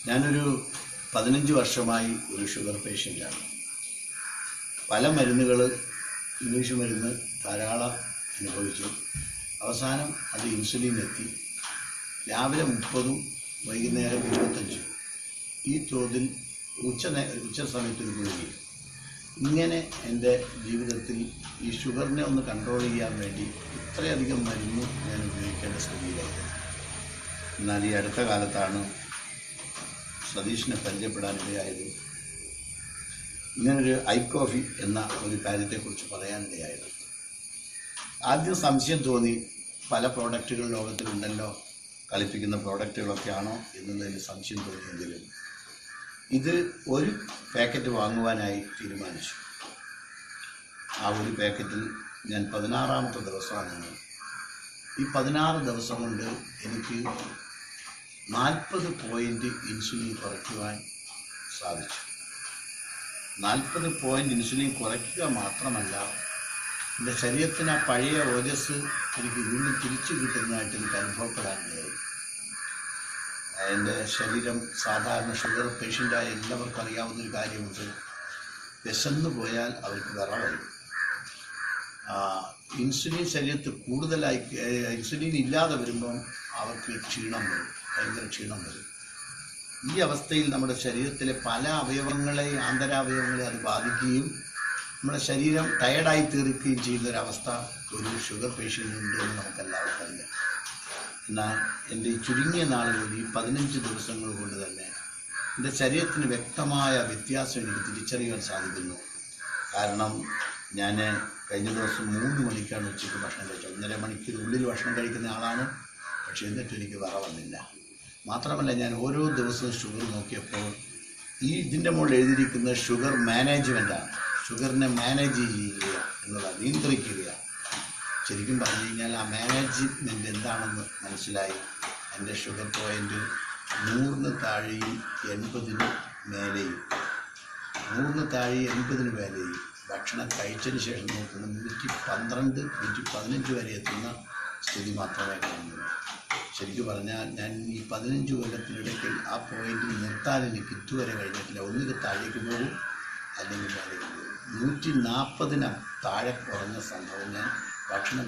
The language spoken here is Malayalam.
ഞാനൊരു 15 വർഷമായി ഒരു ഷുഗർ പേഷ്യൻ്റാണ്. പല മരുന്നുകൾ, ഇംഗ്ലീഷ് മരുന്ന് ധാരാളം അനുഭവിച്ചു. അവസാനം അത് ഇൻസുലിൻ എത്തി. രാവിലെ 30, വൈകുന്നേരം 25. ഈ തോതിൽ ഉച്ച സമയത്ത് ഒരു ഗുളിക. ഇങ്ങനെ എൻ്റെ ജീവിതത്തിൽ ഈ ഷുഗറിനെ ഒന്ന് കൺട്രോൾ ചെയ്യാൻ വേണ്ടി ഇത്രയധികം മരുന്ന് ഞാൻ ഉപയോഗിക്കേണ്ട സ്ഥിതിയിലായിരുന്നു. എന്നാൽ ഈ അടുത്ത കാലത്താണ് സതീഷിനെ പരിചയപ്പെടാനിടയായത്. ഇങ്ങനൊരു ഐക്കോഫി എന്ന ഒരു കാര്യത്തെക്കുറിച്ച് പറയാനിടയായത്. ആദ്യം സംശയം തോന്നി, പല പ്രോഡക്റ്റുകൾ ലോകത്തിലുണ്ടല്ലോ, കളിപ്പിക്കുന്ന പ്രോഡക്റ്റുകളൊക്കെ ആണോ എന്നുള്ളതിൽ സംശയം തോന്നിയെങ്കിലും ഇത് ഒരു പാക്കറ്റ് വാങ്ങുവാനായി തീരുമാനിച്ചു. ആ ഒരു പാക്കറ്റിൽ ഞാൻ 16ാമത്തെ ദിവസമാണ്. ഈ 16 ദിവസം കൊണ്ട് എനിക്ക് 40 പോയിൻ്റ് ഇൻസുലിൻ കുറയ്ക്കുവാൻ സാധിച്ചു. 40 പോയിൻ്റ് ഇൻസുലിൻ കുറയ്ക്കുക മാത്രമല്ല, എൻ്റെ ശരീരത്തിന് ആ പഴയ ഓജസ് എനിക്ക് വീണ്ടും തിരിച്ചു കിട്ടുന്നതായിട്ട് എനിക്ക് അനുഭവപ്പെടാനുണ്ടായി. എൻ്റെ ശരീരം സാധാരണ ഷുഗർ പേഷ്യൻ്റായ എല്ലാവർക്കും അറിയാവുന്നൊരു കാര്യമുണ്ട്. വിശന്നു പോയാൽ അവർക്ക് വിറവരും. ഇൻസുലിൻ ശരീരത്തിൽ കൂടുതലായി ഇൻസുലിൻ ഇല്ലാതെ വരുമ്പം അവർക്ക് ക്ഷീണം വരും, ഭയങ്കര ക്ഷീണം വരും. ഈ അവസ്ഥയിൽ നമ്മുടെ ശരീരത്തിലെ പല അവയവങ്ങളെയും, ആന്തരാവയവങ്ങളെ അത് ബാധിക്കുകയും നമ്മുടെ ശരീരം ടയർഡായി തീർക്കുകയും ചെയ്യുന്നൊരവസ്ഥ ഒരു ഷുഗർ പേഷ്യൻ്റിനുണ്ട് എന്ന് നമുക്കെല്ലാവർക്കും അറിയാം. എന്നാൽ എൻ്റെ ഈ ചുരുങ്ങിയ നാളുകളിൽ, ഈ 15 ദിവസങ്ങൾ കൊണ്ട് തന്നെ എൻ്റെ ശരീരത്തിന് വ്യക്തമായ വ്യത്യാസം എനിക്ക് തിരിച്ചറിയാൻ സാധിക്കുന്നു. കാരണം ഞാൻ കഴിഞ്ഞ ദിവസം 3 മണിക്കാണ് ഉച്ചയ്ക്ക് ഭക്ഷണം കഴിച്ചത്. 1.5 മണിക്കൂറിനുള്ളിൽ ഭക്ഷണം കഴിക്കുന്ന ആളാണ്. പക്ഷേ എന്നിട്ട് എനിക്ക് വിറ വന്നില്ല. മാത്രമല്ല, ഞാൻ ഓരോ ദിവസവും ഷുഗർ നോക്കിയപ്പോൾ ഇതിൻ്റെ മുകളിൽ എഴുതിയിരിക്കുന്നത് ഷുഗർ മാനേജ്മെൻറ്റാണ്. ഷുഗറിനെ മാനേജ് ചെയ്യുക എന്നുള്ളത്, നിയന്ത്രിക്കുക. ശരിക്കും പറഞ്ഞു കഴിഞ്ഞാൽ ആ മാനേജ്മെൻറ്റ് എന്താണെന്ന് മനസ്സിലായി. എൻ്റെ ഷുഗർ പോയിൻ്റ് 100-ന് താഴെയും 80-ന് മേലെയും, 100-ന് താഴെയും 80-ന് മേലെയും. ഭക്ഷണം കഴിച്ചതിന് ശേഷം നോക്കുന്നത് 112, 115 വരെ എത്തുന്ന സ്ഥിതി മാത്രമേ കാണുന്നുള്ളൂ. ശരിക്കും പറഞ്ഞാൽ ഞാൻ ഈ 15 കൊല്ലത്തിനിടയ്ക്ക് ആ പോയിന്റിൽ നിർത്താൻ എനിക്ക് ഇതുവരെ കഴിഞ്ഞിട്ടില്ല. ഒന്നിന് താഴേക്ക് പോകും, അല്ലെങ്കിൽ മേലേക്ക് പോകും. 140-ന് താഴെ കുറഞ്ഞ സംഭവം ഞാൻ ഭക്ഷണം